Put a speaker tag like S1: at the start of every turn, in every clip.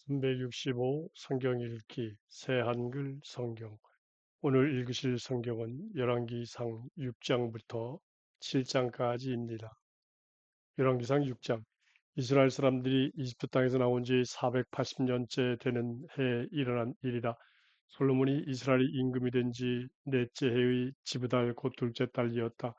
S1: 365 성경 읽기 새 한글 성경. 오늘 읽으실 성경은 열왕기상 6장부터 7장까지입니다. 열왕기상 6장. 이스라엘 사람들이 이집트 땅에서 나온 지 480년째 되는 해에 일어난 일이라. 솔로몬이 이스라엘의 임금이 된 지 넷째 해의 지브달 곧 둘째 달이었다.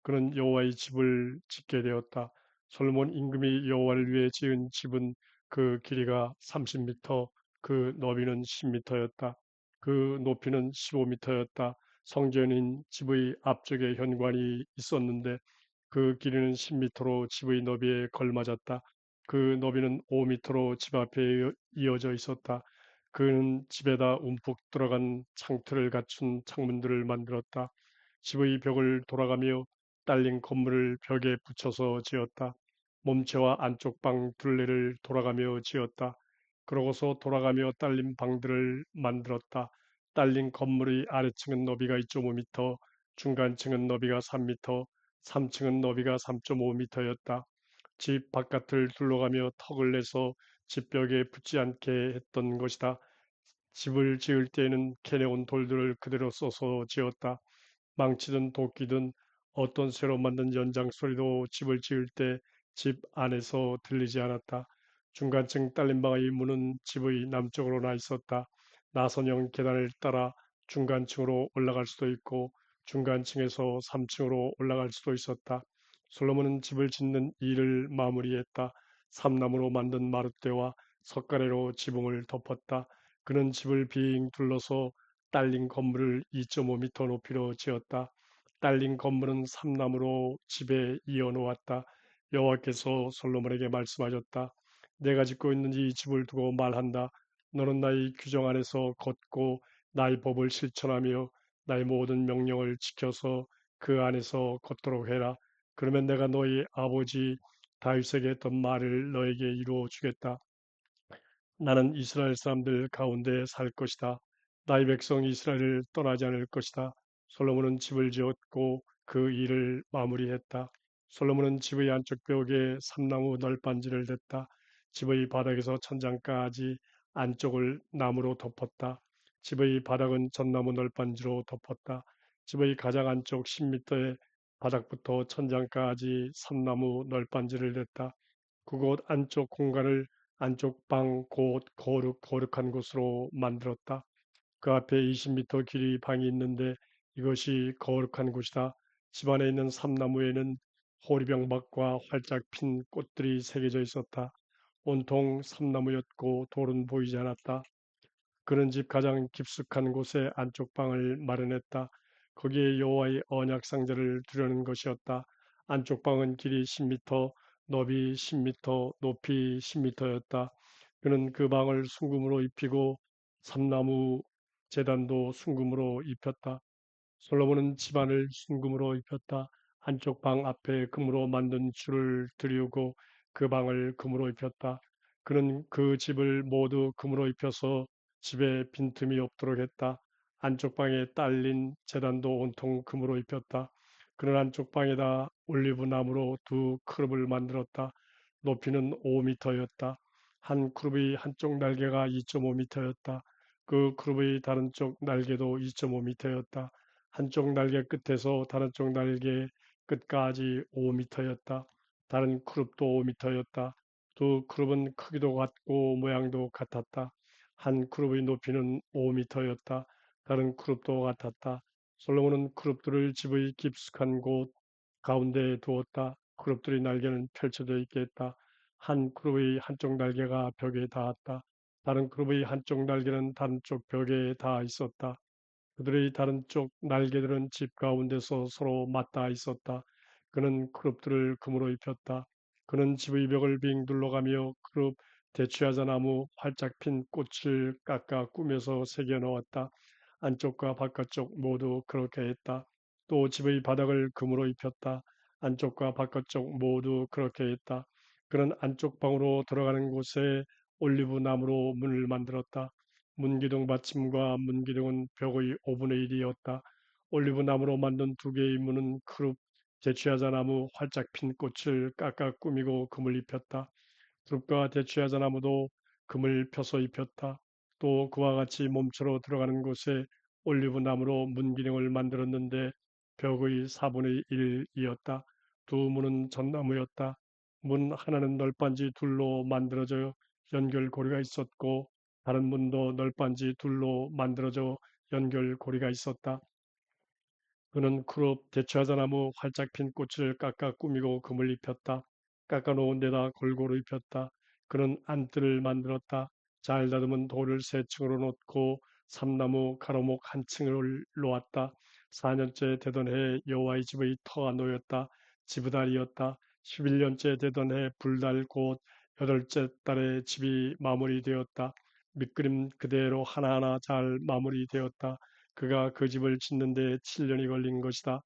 S1: 그는 여호와의 집을 짓게 되었다. 솔로몬 임금이 여호와를 위해 지은 집은 그 길이가 30미터, 그 너비는 10미터였다. 그 높이는 15미터였다. 성전인 집의 앞쪽에 현관이 있었는데 그 길이는 10미터로 집의 너비에 걸맞았다. 그 너비는 5미터로 집 앞에 이어져 있었다. 그는 집에다 움푹 들어간 창틀을 갖춘 창문들을 만들었다. 집의 벽을 돌아가며 딸린 건물을 벽에 붙여서 지었다. 몸체와 안쪽 방 둘레를 돌아가며 지었다. 그러고서 돌아가며 딸린 방들을 만들었다. 딸린 건물의 아래층은 너비가 2.5미터, 중간층은 너비가 3미터, 3층은 너비가 3.5미터였다. 집 바깥을 둘러가며 턱을 내서 집벽에 붙지 않게 했던 것이다. 집을 지을 때에는 캐내온 돌들을 그대로 써서 지었다. 망치든 도끼든 어떤 새로 만든 연장 소리도 집을 지을 때 집 안에서 들리지 않았다. 중간층 딸린방의 문은 집의 남쪽으로 나 있었다. 나선형 계단을 따라 중간층으로 올라갈 수도 있고 중간층에서 3층으로 올라갈 수도 있었다. 솔로몬은 집을 짓는 일을 마무리했다. 삼나무로 만든 마룻대와 석가래로 지붕을 덮었다. 그는 집을 빙 둘러서 딸린 건물을 2.5미터 높이로 지었다. 딸린 건물은 삼나무로 집에 이어 놓았다. 여호와께서 솔로몬에게 말씀하셨다. 내가 짓고 있는 이 집을 두고 말한다. 너는 나의 규정 안에서 걷고 나의 법을 실천하며 나의 모든 명령을 지켜서 그 안에서 걷도록 해라. 그러면 내가 너희 아버지 다윗에게 했던 말을 너에게 이루어 주겠다. 나는 이스라엘 사람들 가운데 살 것이다. 나의 백성 이스라엘을 떠나지 않을 것이다. 솔로몬은 집을 지었고 그 일을 마무리했다. 솔로몬은 집의 안쪽 벽에 삼나무 널빤지를 댔다. 집의 바닥에서 천장까지 안쪽을 나무로 덮었다. 집의 바닥은 전나무 널빤지로 덮었다. 집의 가장 안쪽 10미터의 바닥부터 천장까지 삼나무 널빤지를 댔다. 그곳 안쪽 공간을 안쪽 방 곧 거룩한 곳으로 만들었다. 그 앞에 20미터 길이 방이 있는데 이것이 거룩한 곳이다. 집 안에 있는 삼나무에는 호리병박과 활짝 핀 꽃들이 새겨져 있었다. 온통 삼나무였고 돌은 보이지 않았다. 그런 집 가장 깊숙한 곳에 안쪽 방을 마련했다. 거기에 여호와의 언약 상자를 두려는 것이었다. 안쪽 방은 길이 10미터, 너비 10미터, 높이 10미터였다. 그는 그 방을 순금으로 입히고 삼나무 제단도 순금으로 입혔다. 솔로몬은 집안을 순금으로 입혔다. 한쪽 방 앞에 금으로 만든 줄을 들이우고 그 방을 금으로 입혔다. 그는 그 집을 모두 금으로 입혀서 집에 빈틈이 없도록 했다. 안쪽 방에 딸린 제단도 온통 금으로 입혔다. 그는 안쪽 방에다 올리브 나무로 두 크룹을 만들었다. 높이는 5미터였다. 한 크룹의 한쪽 날개가 2.5미터였다. 그 크룹의 다른 쪽 날개도 2.5미터였다. 한쪽 날개 끝에서 다른 쪽 날개 끝까지 5미터였다. 다른 크룹도 5미터였다. 두 크룹은 크기도 같고 모양도 같았다. 한 크룹의 높이는 5미터였다. 다른 크룹도 같았다. 솔로몬은 크룹들을 집의 깊숙한 곳 가운데에 두었다. 크룹들의 날개는 펼쳐져 있게 했다. 한 크룹의 한쪽 날개가 벽에 닿았다. 다른 그룹의 한쪽 날개는 다른 쪽 벽에 닿아 있었다. 그들의 다른 쪽 날개들은 집 가운데서 서로 맞닿아 있었다. 그는 그룹들을 금으로 입혔다. 그는 집의 벽을 빙 둘러가며 그룹 대추야자 나무 활짝 핀 꽃을 깎아 꾸며서 새겨 넣었다. 안쪽과 바깥쪽 모두 그렇게 했다. 또 집의 바닥을 금으로 입혔다. 안쪽과 바깥쪽 모두 그렇게 했다. 그는 안쪽 방으로 들어가는 곳에 올리브 나무로 문을 만들었다. 문기둥 받침과 문기둥은 벽의 5분의 1이었다. 올리브 나무로 만든 두 개의 문은 크룹 대추야자 나무 활짝 핀 꽃을 깎아 꾸미고 금을 입혔다. 숲과 대추야자 나무도 금을 펴서 입혔다. 또 그와 같이 몸처로 들어가는 곳에 올리브 나무로 문기둥을 만들었는데 벽의 4분의 1이었다. 두 문은 전나무였다. 문 하나는 널빤지 둘로 만들어져 연결고리가 있었고 다른 문도 널빤지 둘로 만들어져 연결고리가 있었다. 그는 크롭 대추하자나무 활짝 핀 꽃을 깎아 꾸미고 금을 입혔다. 깎아놓은 데다 골고루 입혔다. 그는 안뜰을 만들었다. 잘 다듬은 돌을 세 층으로 놓고 삼나무 가로목 한 층을 놓았다. 4년째 되던 해 여호와의 집의 터가 놓였다. 지브달이었다. 11년째 되던 해 불달 곧 여덟째 달에 집이 마무리되었다. 밑그림 그대로 하나하나 잘 마무리되었다. 그가 그 집을 짓는데 7년이 걸린 것이다.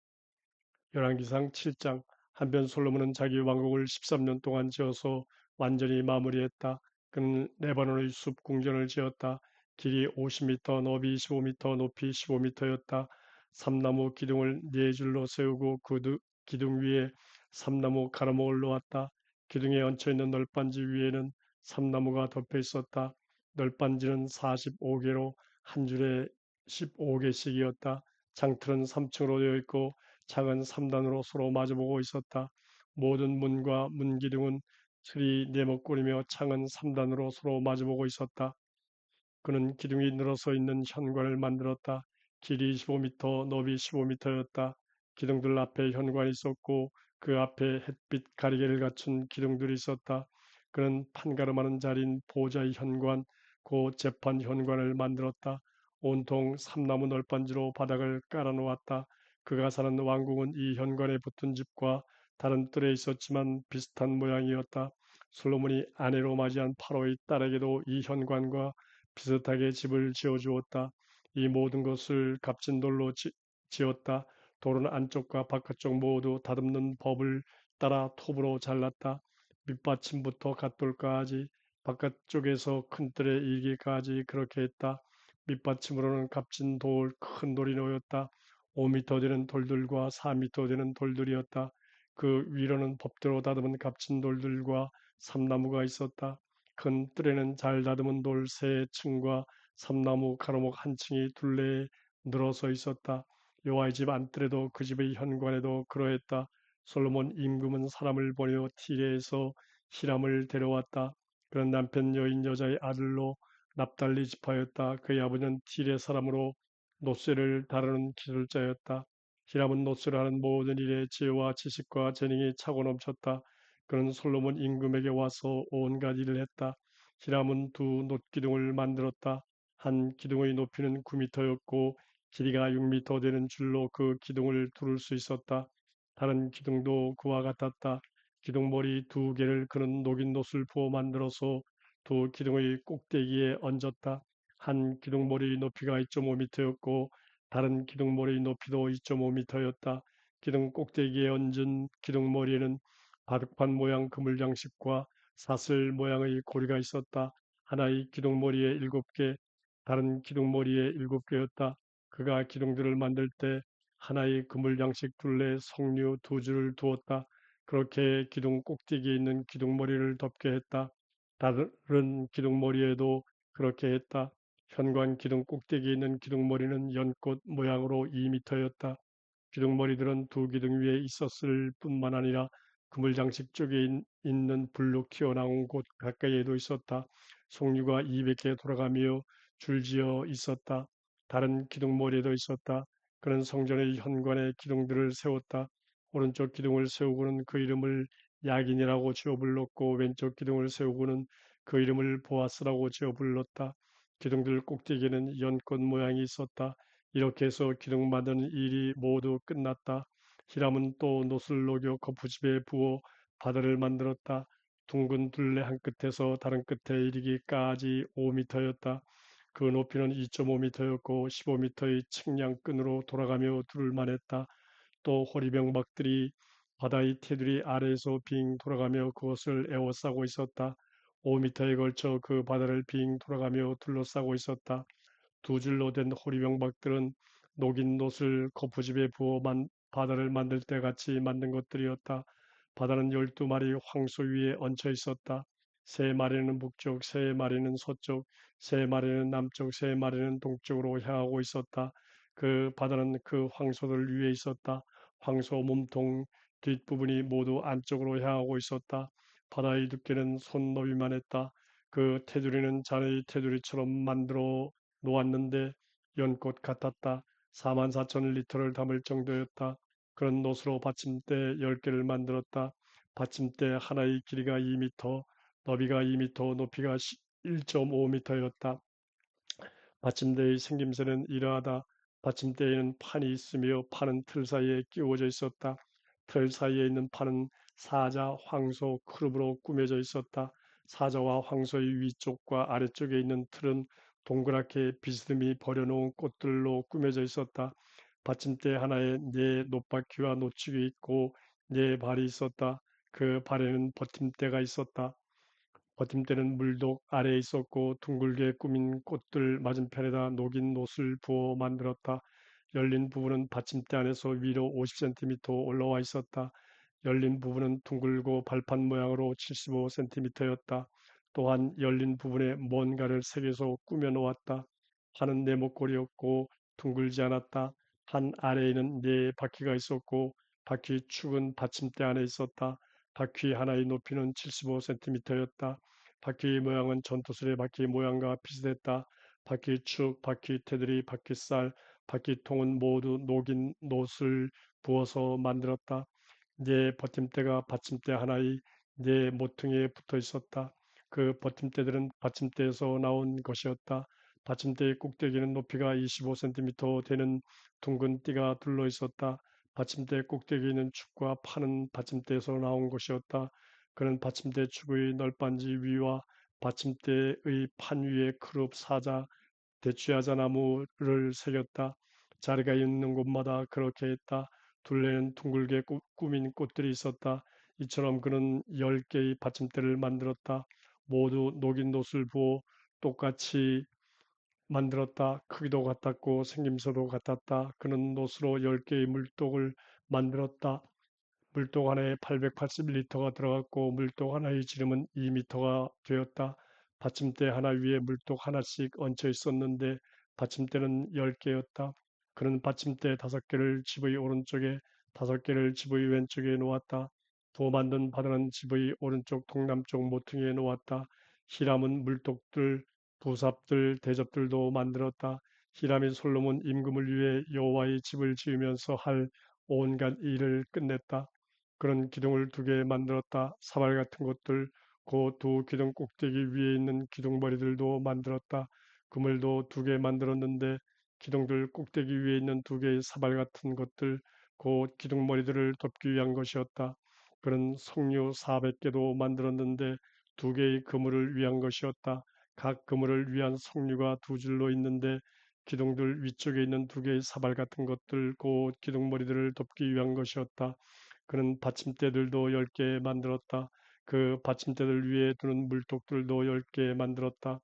S1: 열왕기상 7장. 한편 솔로몬은 자기 왕국을 13년 동안 지어서 완전히 마무리했다. 그는 레바논의 숲 궁전을 지었다. 길이 50m, 너비 25m, 높이 15m였다. 삼나무 기둥을 네 줄로 세우고 그 기둥 위에 삼나무 가로목을 놓았다. 기둥에 얹혀 있는 널빤지 위에는 삼나무가 덮여 있었다. 널빤지는 45개로 한 줄에 15개씩이었다. 창틀은 3층으로 되어 있고 창은 3단으로 서로 마주보고 있었다. 모든 문과 문기둥은 틀이 네모꼴이며 창은 3단으로 서로 마주보고 있었다. 그는 기둥이 늘어서 있는 현관을 만들었다. 길이 25m, 너비 15m였다. 기둥들 앞에 현관이 있었고 그 앞에 햇빛 가리개를 갖춘 기둥들이 있었다. 그는 판가름하는 자리인 보좌의 현관, 곧 재판 현관을 만들었다. 온통 삼나무 널빤지로 바닥을 깔아놓았다. 그가 사는 왕궁은 이 현관에 붙은 집과 다른 뜰에 있었지만 비슷한 모양이었다. 솔로몬이 아내로 맞이한 파로의 딸에게도 이 현관과 비슷하게 집을 지어주었다. 이 모든 것을 값진 돌로 지었다. 돌은 안쪽과 바깥쪽 모두 다듬는 법을 따라 톱으로 잘랐다. 밑받침부터 갓돌까지 바깥쪽에서 큰 뜰에 이기까지 그렇게 했다. 밑받침으로는 값진 돌, 큰 돌이 놓였다. 5미터 되는 돌들과 4미터 되는 돌들이었다. 그 위로는 법대로 다듬은 값진 돌들과 삼나무가 있었다. 큰 뜰에는 잘 다듬은 돌 세 층과 삼나무 가로목 한 층이 둘레에 늘어서 있었다. 여호와의 집 안뜰에도 그 집의 현관에도 그러했다. 솔로몬 임금은 사람을 보내어 티레에서 히람을 데려왔다. 그런 남편 여인 여자의 아들로 납달리 지파였다. 그의 아버지는 티레 사람으로 노쇠를 다루는 기술자였다. 히람은 노쇠를 하는 모든 일에 지혜와 지식과 재능이 차고 넘쳤다. 그는 솔로몬 임금에게 와서 온갖 일을 했다. 히람은 두 놋기둥을 만들었다. 한 기둥의 높이는 9미터였고 길이가 6미터 되는 줄로 그 기둥을 두를 수 있었다. 다른 기둥도 그와 같았다. 기둥머리 두 개를 그는 녹인 놋을 부어 만들어서 두 기둥의 꼭대기에 얹었다. 한 기둥머리 높이가 2.5미터였고 다른 기둥머리 높이도 2.5미터였다. 기둥 꼭대기에 얹은 기둥머리에는 바둑판 모양 그물 장식과 사슬 모양의 고리가 있었다. 하나의 기둥머리에 7개, 다른 기둥머리에 7개였다. 그가 기둥들을 만들 때 하나의 그물 장식 둘레 석류 두 줄을 두었다. 그렇게 기둥 꼭대기에 있는 기둥머리를 덮게 했다. 다른 기둥머리에도 그렇게 했다. 현관 기둥 꼭대기에 있는 기둥머리는 연꽃 모양으로 2미터였다. 기둥머리들은 두 기둥 위에 있었을 뿐만 아니라 그물 장식 쪽에 있는 불로 튀어나온 곳 가까이에도 있었다. 송유가 200개 돌아가며 줄지어 있었다. 다른 기둥머리에도 있었다. 그는 성전의 현관에 기둥들을 세웠다. 오른쪽 기둥을 세우고는 그 이름을 야긴이라고 지어 불렀고 왼쪽 기둥을 세우고는 그 이름을 보아스라고 지어 불렀다. 기둥들 꼭대기에는 연꽃 모양이 있었다. 이렇게 해서 기둥 만드는 일이 모두 끝났다. 히람은 또 놋을 녹여 거푸집에 부어 바다를 만들었다. 둥근 둘레 한 끝에서 다른 끝에 이르기까지 5미터였다. 그 높이는 2.5미터였고 15미터의 측량끈으로 돌아가며 둘만 했다. 또 호리병박들이 바다의 테두리 아래에서 빙 돌아가며 그것을 에워싸고 있었다. 5미터에 걸쳐 그 바다를 빙 돌아가며 둘러싸고 있었다. 두 줄로 된 호리병박들은 녹인 놋을 거푸집에 부어 바다를 만들 때 같이 만든 것들이었다. 바다는 12마리 황소 위에 얹혀 있었다. 세 마리는 북쪽, 세 마리는 서쪽, 세 마리는 남쪽, 세 마리는 동쪽으로 향하고 있었다. 그 바다는 그 황소들 위에 있었다. 황소 몸통 뒷부분이 모두 안쪽으로 향하고 있었다. 바다의 두께는 손 너비만 했다. 그 테두리는 자네의 테두리처럼 만들어 놓았는데 연꽃 같았다. 4만 4천 리터를 담을 정도였다. 그런 노스로 받침대 10개를 만들었다. 받침대 하나의 길이가 2미터, 너비가 2미터, 높이가 1.5미터였다. 받침대의 생김새는 이러하다. 받침대에는 판이 있으며 판은 틀 사이에 끼워져 있었다. 틀 사이에 있는 판은 사자, 황소, 크롭으로 꾸며져 있었다. 사자와 황소의 위쪽과 아래쪽에 있는 틀은 동그랗게 비스듬히 버려놓은 꽃들로 꾸며져 있었다. 받침대 하나에 네 노바퀴와 노축이 있고 네 발이 있었다. 그 발에는 버팀대가 있었다. 버팀대는 물독 아래에 있었고 둥글게 꾸민 꽃들 맞은편에다 녹인 노을 부어 만들었다. 열린 부분은 받침대 안에서 위로 50cm 올라와 있었다. 열린 부분은 둥글고 발판 모양으로 75cm였다. 또한 열린 부분에 뭔가를 색에서 꾸며 놓았다. 판은 네모꼴이었고 둥글지 않았다. 판 아래에는 네 바퀴가 있었고 바퀴 축은 받침대 안에 있었다. 바퀴 하나의 높이는 75cm였다. 바퀴 모양은 전투술의 바퀴 모양과 비슷했다. 바퀴 축, 바퀴 테두리, 바퀴살, 바퀴통은 모두 녹인 노을 부어서 만들었다. 네 버팀대가 받침대 하나의 네 모퉁이에 붙어 있었다. 그 버팀대들은 받침대에서 나온 것이었다. 받침대의 꼭대기는 높이가 25cm 되는 둥근 띠가 둘러 있었다. 받침대 꼭대기에 있는 축과 판은 받침대에서 나온 것이었다. 그는 받침대 축의 널빤지 위와 받침대의 판 위에 크롭 사자, 대추야자 나무를 새겼다. 자리가 있는 곳마다 그렇게 했다. 둘레는 둥글게 꾸민 꽃들이 있었다. 이처럼 그는 10개의 받침대를 만들었다. 모두 녹인 돛을 부어 똑같이 만들었다. 크기도 같았고 생김새도 같았다. 그는 돛으로 10개의 물독을 만들었다. 물독 하나에 880리터가 들어갔고 물독 하나의 지름은 2미터가 되었다. 받침대 하나 위에 물독 하나씩 얹혀 있었는데 받침대는 10개였다. 그는 받침대 5개를 집의 오른쪽에 5개를 집의 왼쪽에 놓았다. 도 만든 바다는 집의 오른쪽 동남쪽 모퉁이에 놓았다. 히람은 물독들, 부삽들, 대접들도 만들었다. 히람이 솔로몬 임금을 위해 여호와의 집을 지으면서 할 온갖 일을 끝냈다. 그런 기둥을 2개 만들었다. 사발 같은 것들, 그 두 기둥 꼭대기 위에 있는 기둥머리들도 만들었다. 그물도 2개 만들었는데 기둥들 꼭대기 위에 있는 2개의 사발 같은 것들, 그 기둥머리들을 덮기 위한 것이었다. 그는 석류 400개도 만들었는데 2개의 그물을 위한 것이었다. 각 그물을 위한 석류가 2줄로 있는데 기둥들 위쪽에 있는 2개의 사발 같은 것들, 그 기둥머리들을 덮기 위한 것이었다. 그는 받침대들도 10개 만들었다. 그 받침대들 위에 두는 물독들도 10개 만들었다.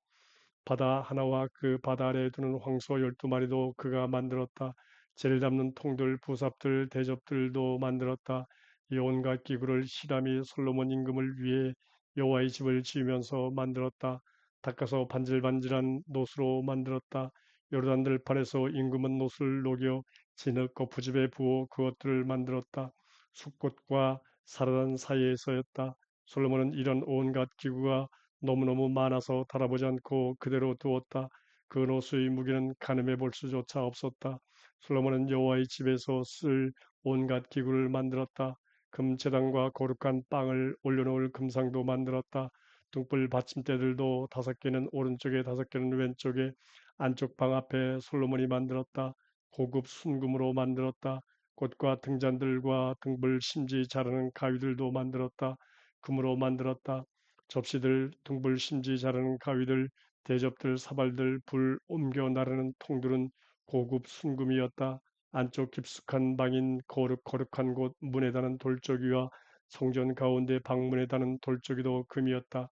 S1: 바다 하나와 그 바다 아래에 두는 황소 12마리도 그가 만들었다. 재를 담는 통들, 부삽들, 대접들도 만들었다. 이 온갖 기구를 히람이 솔로몬 임금을 위해 여호와의 집을 지으면서 만들었다. 닦아서 반질반질한 놋으로 만들었다. 요르단 들판에서 임금은 놋을 녹여 진흙 거푸집에 부어 그것들을 만들었다. 숲꽃과 사르단 사이에서였다. 솔로몬은 이런 온갖 기구가 너무너무 많아서 달아보지 않고 그대로 두었다. 그 노수의 무게는 가늠해 볼 수조차 없었다. 솔로몬은 여호와의 집에서 쓸 온갖 기구를 만들었다. 금제단과 거룩한 빵을 올려놓을 금상도 만들었다. 등불 받침대들도 5개는 오른쪽에 5개는 왼쪽에 안쪽 방 앞에 솔로몬이 만들었다. 고급 순금으로 만들었다. 꽃과 등잔들과 등불 심지 자르는 가위들도 만들었다. 금으로 만들었다. 접시들, 등불 심지 자르는 가위들, 대접들, 사발들, 불 옮겨 나르는 통들은 고급 순금이었다. 안쪽 깊숙한 방인 거룩한 곳 문에 다는 돌조기와 성전 가운데 방문에 다는 돌조기도 금이었다.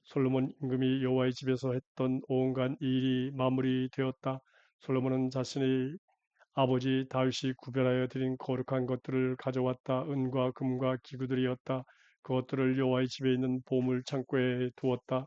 S1: 솔로몬 임금이 여호와의 집에서 했던 온갖 일이 마무리되었다. 솔로몬은 자신의 아버지 다윗이 구별하여 드린 거룩한 것들을 가져왔다. 은과 금과 기구들이었다. 그것들을 여호와의 집에 있는 보물 창고에 두었다.